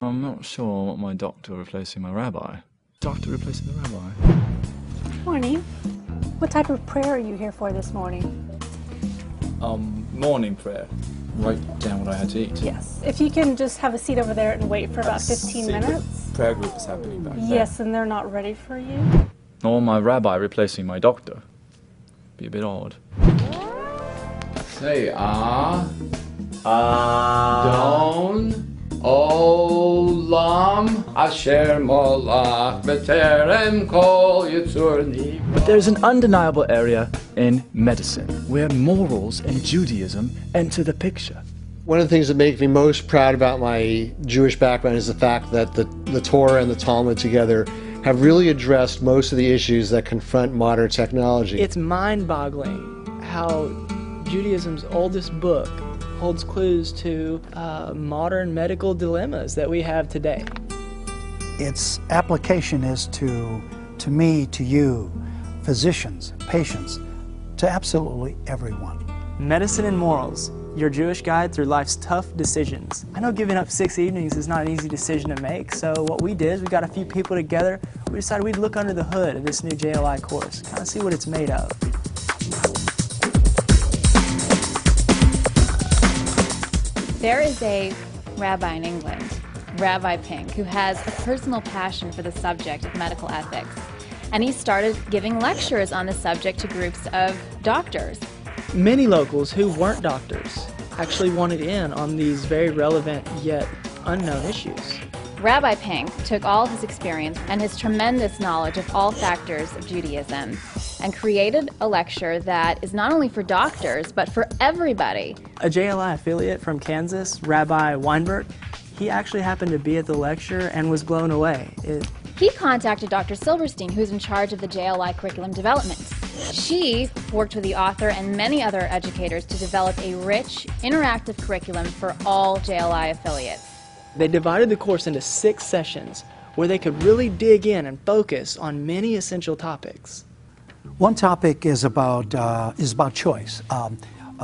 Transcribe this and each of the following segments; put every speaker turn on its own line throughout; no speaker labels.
I'm not sure what my doctor replacing my rabbi. Doctor replacing the rabbi.
Morning. What type of prayer are you here for this morning?
Morning prayer. Write down what I had to eat.
Yes. If you can just have a seat over there and wait for about 15 minutes.
Prayer group is happening back there.
Yes, and they're not ready for you.
Or my rabbi replacing my doctor. Be a bit odd.
Say Adon Olam Asher Molach B'terem Kol Yitzurni.
But there's an undeniable area in medicine where morals and Judaism enter the picture.
One of the things that makes me most proud about my Jewish background is the fact that the Torah and the Talmud together have really addressed most of the issues that confront modern technology.
It's mind-boggling how Judaism's oldest book holds clues to modern medical dilemmas that we have today.
Its application is to me, to you, physicians, patients, to absolutely everyone.
Medicine and Morals, your Jewish guide through life's tough decisions. I know giving up 6 evenings is not an easy decision to make, so what we did is we got a few people together. We decided we'd look under the hood of this new JLI course, kind of see what it's made of.
There is a rabbi in England, Rabbi Pink, who has a personal passion for the subject of medical ethics. And he started giving lectures on the subject to groups of doctors.
Many locals who weren't doctors actually wanted in on these very relevant yet unknown issues.
Rabbi Pink took all his experience and his tremendous knowledge of all factors of Judaism and created a lecture that is not only for doctors, but for everybody.
A JLI affiliate from Kansas, Rabbi Weinberg, he actually happened to be at the lecture and was blown away.
He contacted Dr. Silverstein, who's in charge of the JLI curriculum development. She worked with the author and many other educators to develop a rich, interactive curriculum for all JLI affiliates.
They divided the course into 6 sessions where they could really dig in and focus on many essential topics.
One topic is about choice,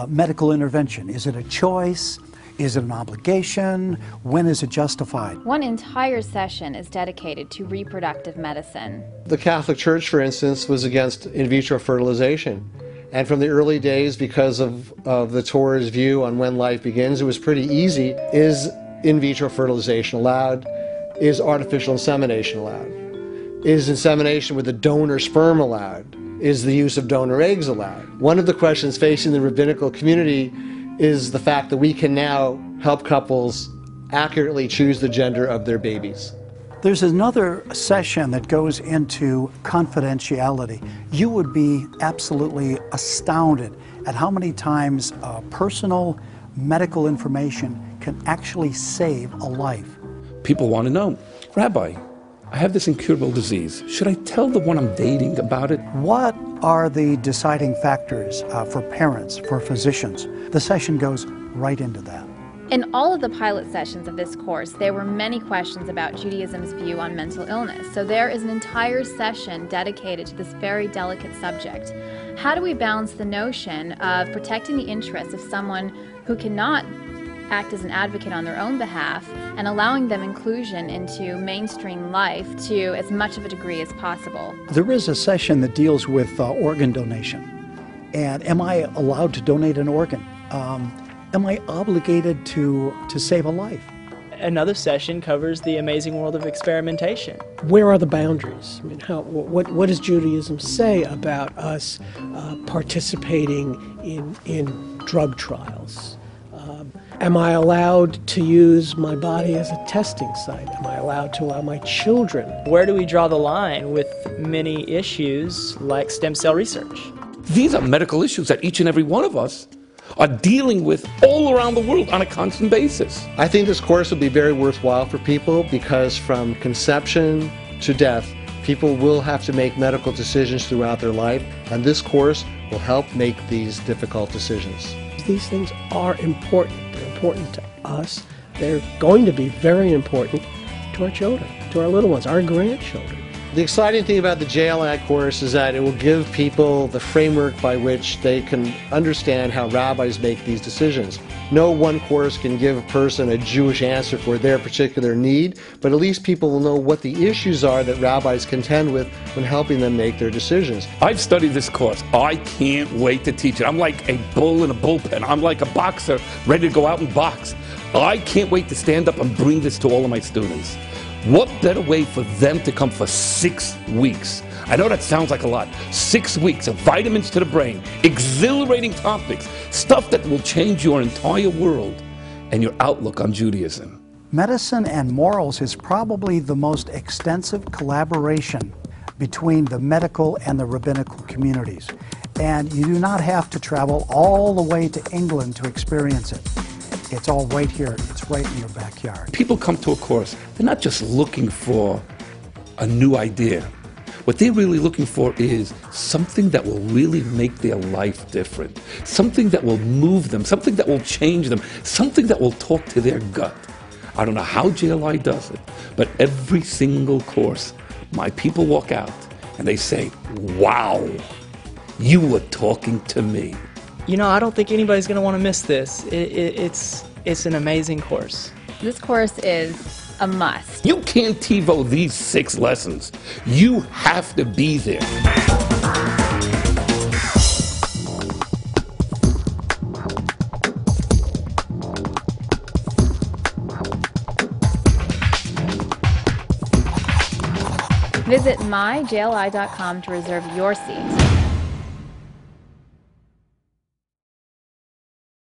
medical intervention. Is it a choice? Is it an obligation? When is it justified?
One entire session is dedicated to reproductive medicine.
The Catholic Church, for instance, was against in vitro fertilization. And from the early days, because of the Torah's view on when life begins, it was pretty easy. Is in vitro fertilization allowed? Is artificial insemination allowed? Is insemination with a donor sperm allowed? Is the use of donor eggs allowed? One of the questions facing the rabbinical community is the fact that we can now help couples accurately choose the gender of their babies.
There's another session that goes into confidentiality. You would be absolutely astounded at how many times personal medical information can actually save a life.
People want to know, Rabbi, I have this incurable disease. Should I tell the one I'm dating about it?
What are the deciding factors for parents, for physicians? The session goes right into that.
In all of the pilot sessions of this course, there were many questions about Judaism's view on mental illness. So there is an entire session dedicated to this very delicate subject. How do we balance the notion of protecting the interests of someone who cannot act as an advocate on their own behalf and allowing them inclusion into mainstream life to as much of a degree as possible?
There is a session that deals with organ donation. And am I allowed to donate an organ? Am I obligated to save a life?
Another session covers the amazing world of experimentation.
Where are the boundaries? I mean, what does Judaism say about us participating in drug trials? Am I allowed to use my body as a testing site? Am I allowed to allow my children?
Where do we draw the line with many issues like stem cell research?
These are medical issues that each and every one of us are dealing with all around the world on a constant basis.
I think this course will be very worthwhile for people because from conception to death, people will have to make medical decisions throughout their life, and this course will help make these difficult decisions.
These things are important. They're important to us. They're going to be very important to our children, to our little ones, our grandchildren.
The exciting thing about the JLI course is that it will give people the framework by which they can understand how rabbis make these decisions. No one course can give a person a Jewish answer for their particular need, but at least people will know what the issues are that rabbis contend with when helping them make their decisions.
I've studied this course. I can't wait to teach it. I'm like a bull in a bullpen. I'm like a boxer ready to go out and box. I can't wait to stand up and bring this to all of my students. What better way for them to come for 6 weeks? I know that sounds like a lot. 6 weeks of vitamins to the brain, exhilarating topics, stuff that will change your entire world and your outlook on Judaism.
Medicine and morals is probably the most extensive collaboration between the medical and the rabbinical communities. And you do not have to travel all the way to England to experience it. It's all right here. It's right in your backyard.
People come to a course, they're not just looking for a new idea. What they're really looking for is something that will really make their life different, something that will move them, something that will change them, something that will talk to their gut. I don't know how JLI does it, but every single course, my people walk out and they say, wow, you were talking to me.
You know, I don't think anybody's going to want to miss this. It's an amazing course.
This course is a must.
You can't TiVo these 6 lessons. You have to be there.
Visit myjli.com to reserve your seat.